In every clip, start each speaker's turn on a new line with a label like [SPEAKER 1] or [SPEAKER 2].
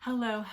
[SPEAKER 1] Hello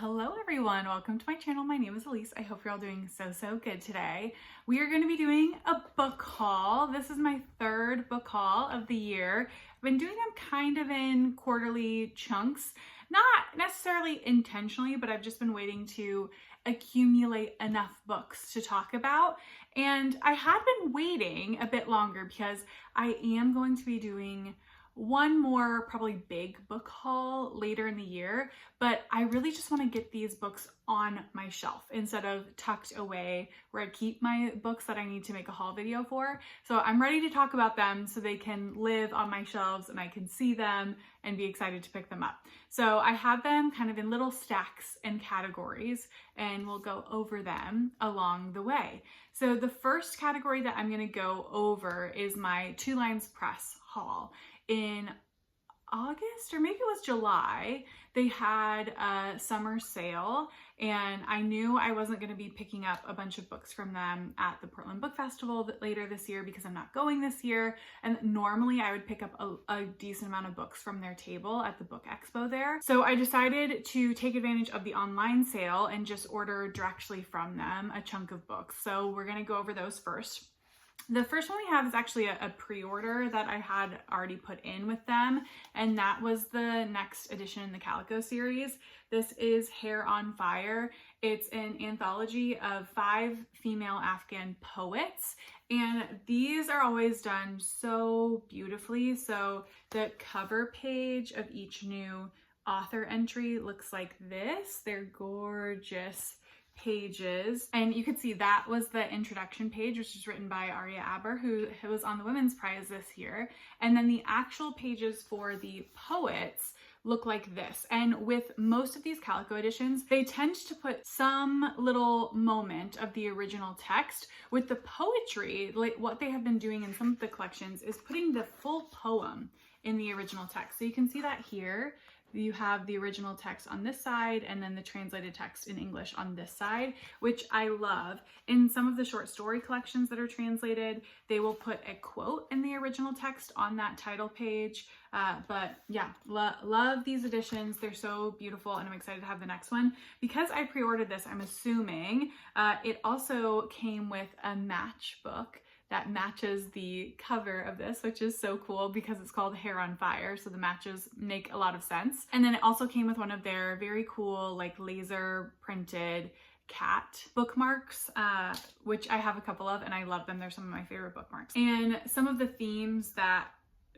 [SPEAKER 1] everyone. Welcome to my channel. My name is Elise. I hope you're all doing so good today. We are going to be doing a book haul. This is my third book haul of the year. I've been doing them kind of in quarterly chunks, not necessarily intentionally, but I've just been waiting to accumulate enough books to talk about. And I had been waiting a bit longer because I am going to be doing one more probably big book haul later in the year, but I really just want to get these books on my shelf instead of tucked away where I keep my books that I need to make a haul video for. So I'm ready to talk about them so they can live on my shelves and I can see them and be excited to pick them up. So I have them kind of in little stacks and categories, and we'll go over them along the way. So the first category that I'm going to go over is my Two Lines Press haul. In August, or maybe it was July, they had a summer sale, and I knew I wasn't going to be picking up a bunch of books from them at the Portland Book Festival later this year because I'm not going this year, and normally I would pick up a decent amount of books from their table at the book expo there. So I decided to take advantage of the online sale and just order directly from them a chunk of books. So we're going to go over those first. The first one we have is actually a pre-order that I had already put in with them, and that was the next edition in the Calico series. This is Hair on Fire. It's an anthology of 5 female Afghan poets, and these are always done so beautifully. So the cover page of each new author entry looks like this. They're gorgeous pages, and you could see that was the introduction page, which is written by Aria Aber, who was on the Women's Prize this year, and then the actual pages for the poets look like this. And with most of these Calico editions, they tend to put some little moment of the original text. With the poetry, like what they have been doing in some of the collections is putting the full poem in the original text. So you can see that here. You have the original text on this side and then the translated text in English on this side, which I love. In some of the short story collections that are translated, they will put a quote in the original text on that title page. But yeah, love these editions. They're so beautiful, and I'm excited to have the next one. Because I pre-ordered this, I'm assuming it also came with a matchbook that matches the cover of this, which is so cool because it's called Hair on Fire, so the matches make a lot of sense. And then it also came with one of their very cool, like laser printed cat bookmarks, which I have a couple of and I love them. They're some of my favorite bookmarks. And some of the themes that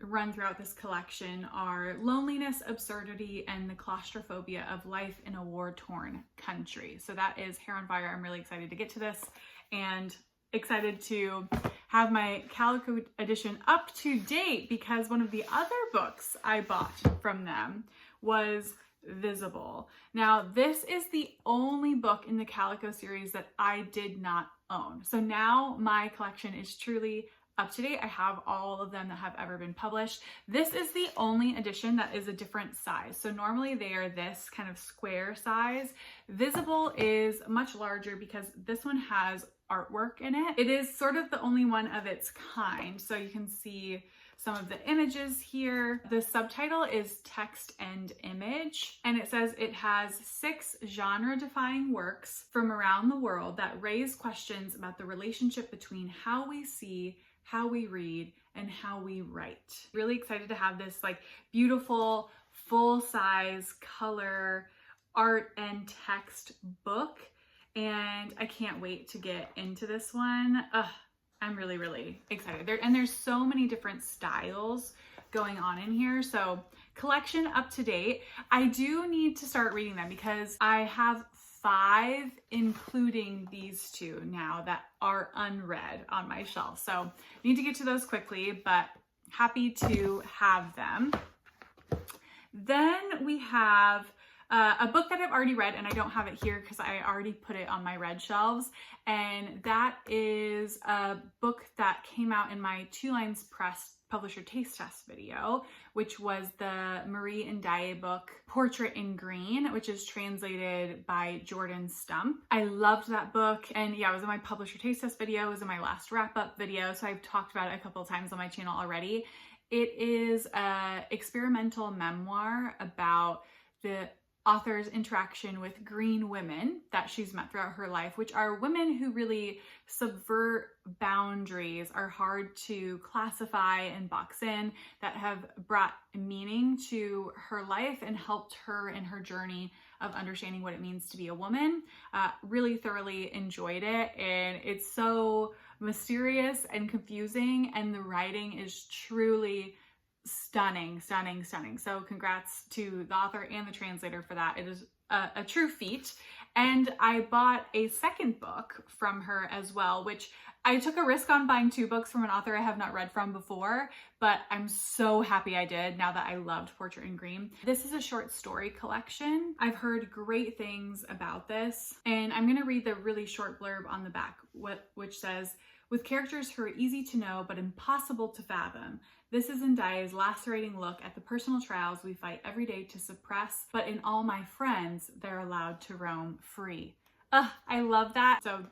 [SPEAKER 1] run throughout this collection are loneliness, absurdity, and the claustrophobia of life in a war-torn country. So that is Hair on Fire. I'm really excited to get to this and excited to have my Calico edition up to date because one of the other books I bought from them was Visible. Now, this is the only book in the Calico series that I did not own. So now my collection is truly up to date. I have all of them that have ever been published. This is the only edition that is a different size. So normally they are this kind of square size. Visible is much larger because this one has artwork in it. It is sort of the only one of its kind. So you can see some of the images here. The subtitle is Text and Image, and it says it has 6 genre-defying works from around the world that raise questions about the relationship between how we see, how we read, and how we write. Really excited to have this like beautiful full-size color art and text book, and I can't wait to get into this one. I'm really excited. There's so many different styles going on in here. So collection up to date. I do need to start reading them because I have 5, including these 2 now, that are unread on my shelf. So need to get to those quickly, but happy to have them. Then we have a book that I've already read, and I don't have it here because I already put it on my red shelves, and that is a book that came out in my Two Lines Press publisher taste test video, which was the Marie NDiaye book Portrait in Green, which is translated by Jordan Stump. I loved that book, and yeah, it was in my publisher taste test video, it was in my last wrap-up video, so I've talked about it a couple of times on my channel already. It is an experimental memoir about the author's interaction with green women that she's met throughout her life, which are women who really subvert boundaries, are hard to classify and box in, that have brought meaning to her life and helped her in her journey of understanding what it means to be a woman. Really thoroughly enjoyed it, and it's so mysterious and confusing, and the writing is truly stunning. So congrats to the author and the translator for that. It is a true feat. And I bought a second book from her as well, which I took a risk on buying 2 books from an author I have not read from before, but I'm so happy I did now that I loved Portrait in Green. This is a short story collection. I've heard great things about this, and I'm going to read the really short blurb on the back, which says, "With characters who are easy to know but impossible to fathom, this is NDiaye's lacerating look at the personal trials we fight every day to suppress, but in all my friends, they're allowed to roam free." I love that. So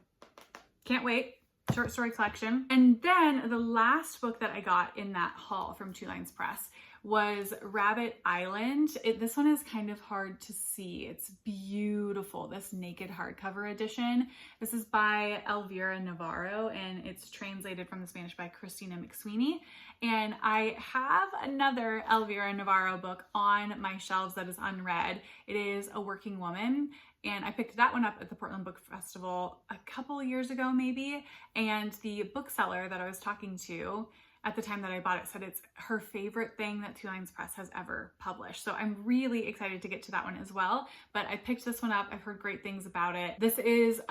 [SPEAKER 1] can't wait. Short story collection. And then the last book that I got in that haul from Two Lines Press was Rabbit Island. This one is kind of hard to see. It's beautiful, this naked hardcover edition. This is by Elvira Navarro, and it's translated from the Spanish by Christina MacSweeney. And I have another Elvira Navarro book on my shelves that is unread. It is A Working Woman, and I picked that one up at the Portland Book Festival a couple of years ago maybe, and the bookseller that I was talking to at the time that I bought it said it's her favorite thing that Two Lines Press has ever published. So I'm really excited to get to that one as well. But I picked this one up. I've heard great things about it. This is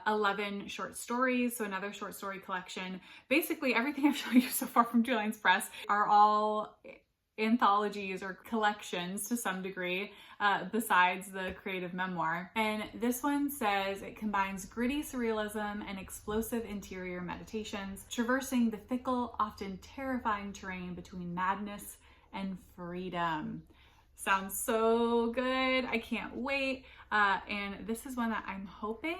[SPEAKER 1] 11 short stories, so another short story collection. Basically, everything I've shown you so far from Two Lines Press are all anthologies or collections to some degree, besides the creative memoir. And this one says it combines gritty surrealism and explosive interior meditations, traversing the fickle, often terrifying terrain between madness and freedom. Sounds so good. I can't wait. And this is one that I'm hoping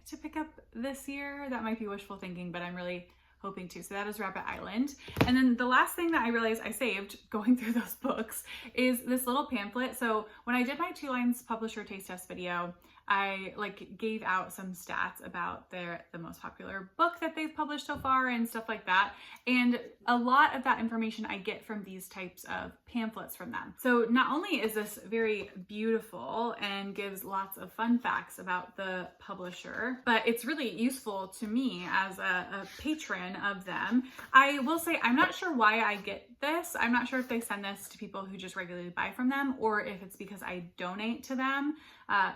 [SPEAKER 1] to pick up this year. That might be wishful thinking, but I'm really hoping to. So that is Rabbit Island. And then the last thing that I realized I saved going through those books is this little pamphlet. So when I did my Two Lines publisher taste test video, I gave out some stats about the most popular book that they've published so far and stuff like that. And a lot of that information I get from these types of pamphlets from them. So not only is this very beautiful and gives lots of fun facts about the publisher, but it's really useful to me as a patron of them. I will say I'm not sure why I get this. I'm not sure if they send this to people who just regularly buy from them or if it's because I donate to them.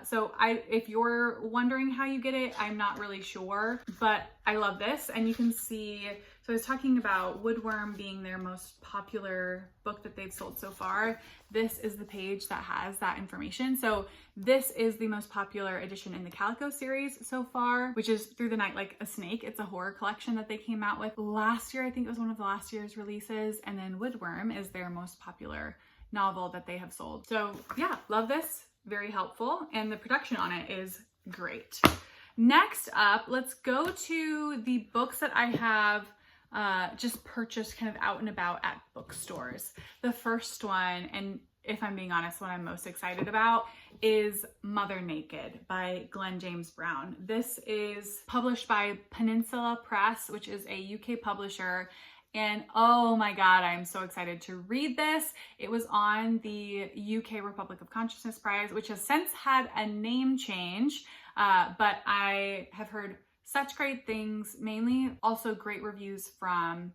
[SPEAKER 1] So if you're wondering how you get it, I'm not really sure, but I love this. And you can see, so I was talking about Woodworm being their most popular book that they've sold so far. This is the page that has that information. So this is the most popular edition in the Calico series so far, which is Through the Night Like a Snake. It's a horror collection that they came out with last year. I think it was one of the last year's releases. And then Woodworm is their most popular novel that they have sold. So yeah, love this. Very helpful, and the production on it is great. Next up, let's go to the books that I have just purchased kind of out and about at bookstores. The first one, and if I'm being honest, what I'm most excited about is Mother Naked by Glen James Brown. This is published by Peninsula Press, which is a UK publisher. And oh my God, I'm so excited to read this. It was on the UK Republic of Consciousness Prize, which has since had a name change, but I have heard such great things, mainly also great reviews from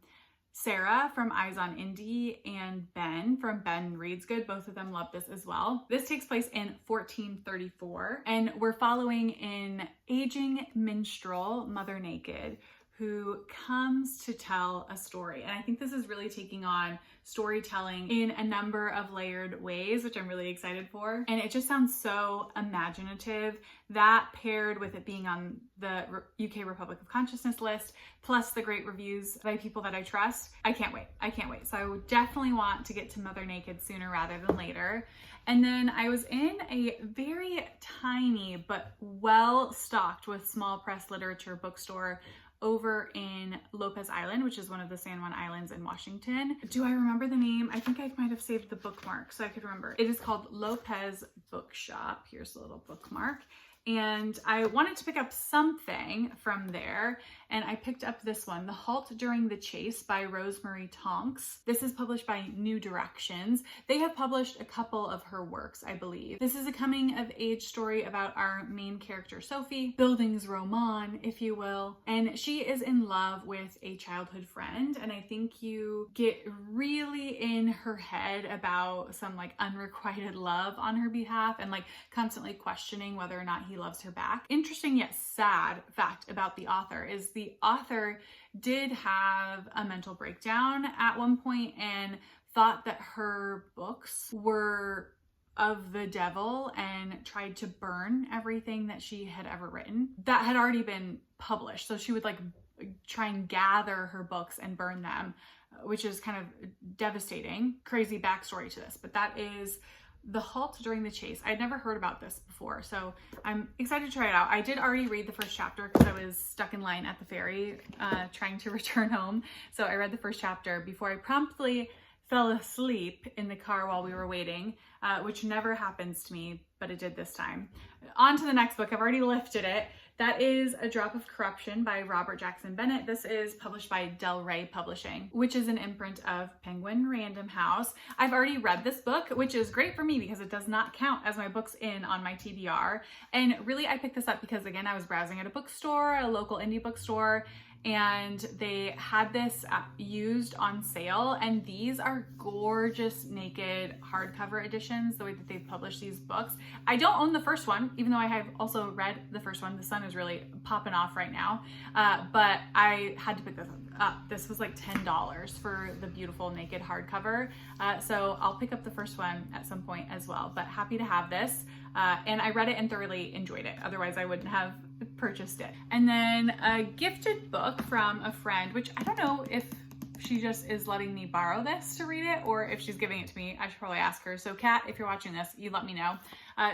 [SPEAKER 1] Sarah from Eyes on Indie and Ben from Ben Reads Good. Both of them love this as well. This takes place in 1434, and we're following an aging minstrel, Mother Naked, who comes to tell a story. And I think this is really taking on storytelling in a number of layered ways, which I'm really excited for. And it just sounds so imaginative. That paired with it being on the UK Republic of Consciousness list, plus the great reviews by people that I trust, I can't wait. I can't wait. So I would definitely want to get to Mother Naked sooner rather than later. And then I was in a very tiny but well-stocked with small press literature bookstore over in Lopez Island, which is one of the San Juan Islands in Washington. Do I remember the name? I think I might have saved the bookmark so I could remember. It is called Lopez Bookshop. Here's a little bookmark. And I wanted to pick up something from there, and I picked up this one, The Halt During the Chase by Rosemary Tonks. This is published by New Directions. They have published a couple of her works, I believe. This is a coming of age story about our main character, Sophie, Bildungsroman, if you will. And she is in love with a childhood friend, and I think you get really in her head about some like unrequited love on her behalf and like constantly questioning whether or not he loves her back. Interesting yet sad fact about the author is the author did have a mental breakdown at one point and thought that her books were of the devil and tried to burn everything that she had ever written that had already been published. So she would like try and gather her books and burn them, which is kind of devastating. Crazy backstory to this, but that is The Halt During the Chase. I'd never heard about this before, so I'm excited to try it out. I did already read the first chapter because I was stuck in line at the ferry trying to return home. So I read the first chapter before I promptly fell asleep in the car while we were waiting, which never happens to me, but it did this time. On to the next book. I've already lifted it. That is A Drop of Corruption by Robert Jackson Bennet. This is published by Del Rey Publishing, which is an imprint of Penguin Random House. I've already read this book, which is great for me because it does not count as my books in on my TBR. And really, I picked this up because, again, I was browsing at a bookstore, a local indie bookstore, and they had this used on sale, and these are gorgeous naked hardcover editions, the way that they've published these books. I don't own the first one, even though I have also read the first one. The sun is really popping off right now, but I had to pick this up. This was like $10 for the beautiful naked hardcover, so I'll pick up the first one at some point as well, but happy to have this. And I read it and thoroughly enjoyed it. Otherwise I wouldn't have purchased it. And then a gifted book from a friend, which I don't know if she just is letting me borrow this to read it or if she's giving it to me. I should probably ask her. So Kat, if you're watching this, you let me know.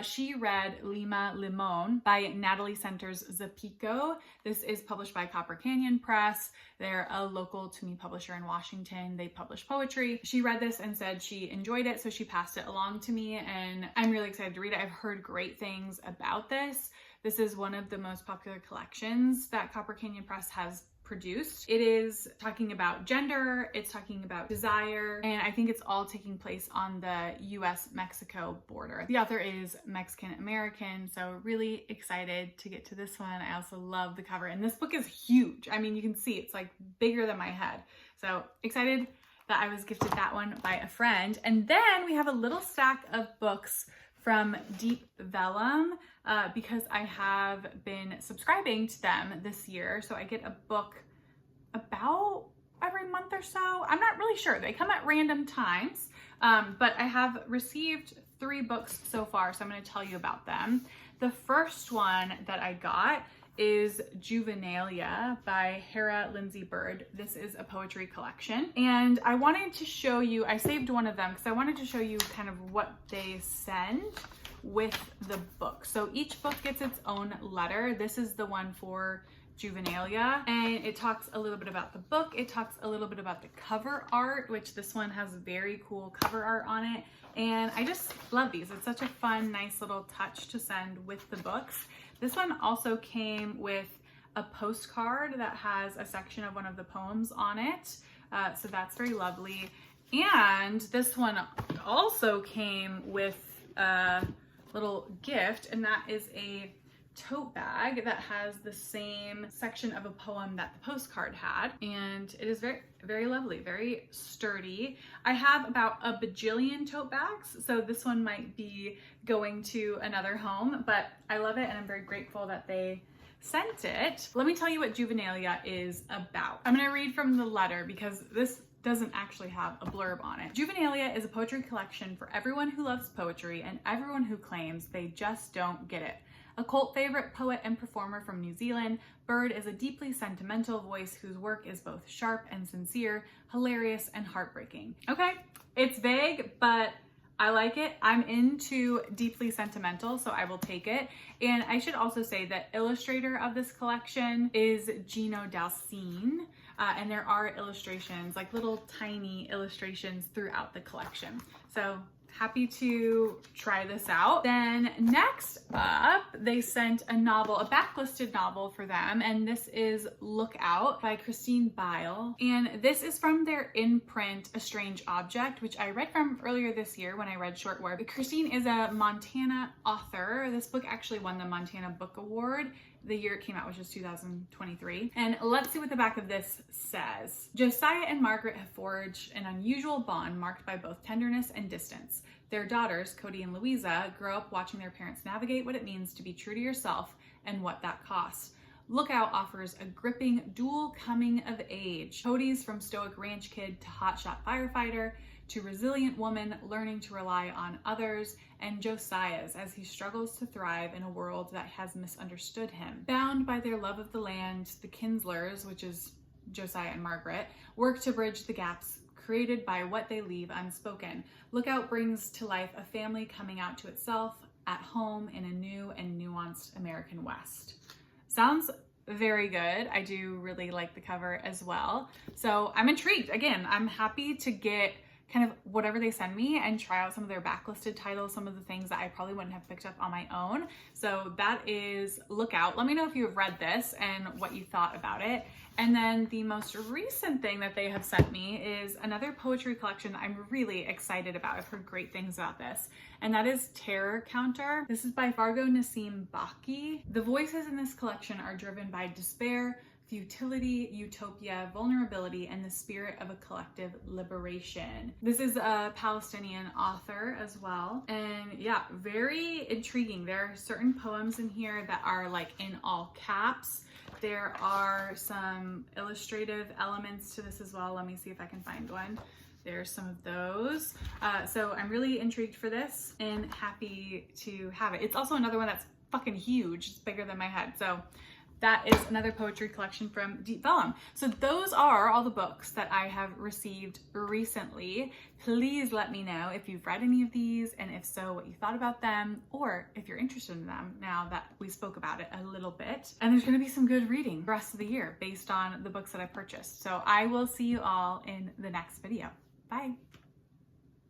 [SPEAKER 1] She read Lima, Limon by Natalie Scenters-Zapico. This is published by Copper Canyon Press. They're a local to me publisher in Washington. They publish poetry. She read this and said she enjoyed it, so she passed it along to me, and I'm really excited to read it. I've heard great things about this. This is one of the most popular collections that Copper Canyon Press has produced. It is talking about gender, it's talking about desire, and I think it's all taking place on the US-Mexico border. The author is Mexican-American, so really excited to get to this one. I also love the cover, and this book is huge. I mean, you can see it's like bigger than my head. So excited that I was gifted that one by a friend. And then we have a little stack of books from Deep Vellum because I have been subscribing to them this year. So I get a book about every month or so. I'm not really sure. They come at random times, but I have received 3 books so far, so I'm going to tell you about them. The first one that I got is Juvenilia by Hera, Lindsay Bird. This is a poetry collection, and I wanted to show you, I saved one of them because I wanted to show you kind of what they send with the book. So each book gets its own letter. This is the one for Juvenilia, and it talks a little bit about the book. It talks a little bit about the cover art, which this one has very cool cover art on it, and I just love these. It's such a fun, nice little touch to send with the books. This one also came with a postcard that has a section of one of the poems on it, so that's very lovely. And this one also came with a little gift, and that is a tote bag that has the same section of a poem that the postcard had, and it is very, very lovely, very sturdy. I have about a bajillion tote bags, so this one might be going to another home, but I love it and I'm very grateful that they sent it. Let me tell you what Juvenilia is about. I'm gonna read from the letter because this doesn't actually have a blurb on it. Juvenilia is a poetry collection for everyone who loves poetry and everyone who claims they just don't get it. A cult favorite poet and performer from New Zealand, Bird is a deeply sentimental voice whose work is both sharp and sincere, hilarious and heartbreaking. Okay, it's vague, but I like it. I'm into deeply sentimental, so I will take it. And I should also say that illustrator of this collection is Gino Dalcine. And there are illustrations, like little tiny illustrations throughout the collection. So happy to try this out. Then next up, they sent a novel, a backlisted novel for them, and this is Look Out by Christine Byl. And this is from their imprint, A Strange Object, which I read from earlier this year when I read Short Word. Christine is a Montana author. This book actually won the Montana Book Award the year it came out, which was 2023. And let's see what the back of this says. Josiah and Margaret have forged an unusual bond marked by both tenderness and distance. Their daughters, Cody and Louisa, grow up watching their parents navigate what it means to be true to yourself and what that costs. Look Out offers a gripping dual coming of age. Cody's from stoic ranch kid to hotshot firefighter, to resilient woman learning to rely on others, and Josiah's as he struggles to thrive in a world that has misunderstood him. Bound by their love of the land, the Kinslers, which is Josiah and Margaret, work to bridge the gaps created by what they leave unspoken. Look Out brings to life a family coming out to itself at home in a new and nuanced American West. Sounds very good. I do really like the cover as well. So I'm intrigued. Again, I'm happy to get kind of whatever they send me and try out some of their backlisted titles, some of the things that I probably wouldn't have picked up on my own. So that is Look Out. Let me know if you have read this and what you thought about it. And then the most recent thing that they have sent me is another poetry collection I'm really excited about. I've heard great things about this, and that is Terror Counter. This is by Fargo, Nissim, Tbakhi. The voices in this collection are driven by despair, futility, utopia, vulnerability, and the spirit of a collective liberation. This is a Palestinian author as well. And yeah, very intriguing. There are certain poems in here that are like in all caps. There are some illustrative elements to this as well. Let me see if I can find one. There's some of those. So I'm really intrigued for this and happy to have it. It's also another one that's fucking huge. It's bigger than my head. So that is another poetry collection from Vellum. So those are all the books that I have received recently. Please let me know if you've read any of these, and if so, what you thought about them, or if you're interested in them now that we spoke about it a little bit. And there's gonna be some good reading the rest of the year based on the books that I purchased. So I will see you all in the next video. Bye.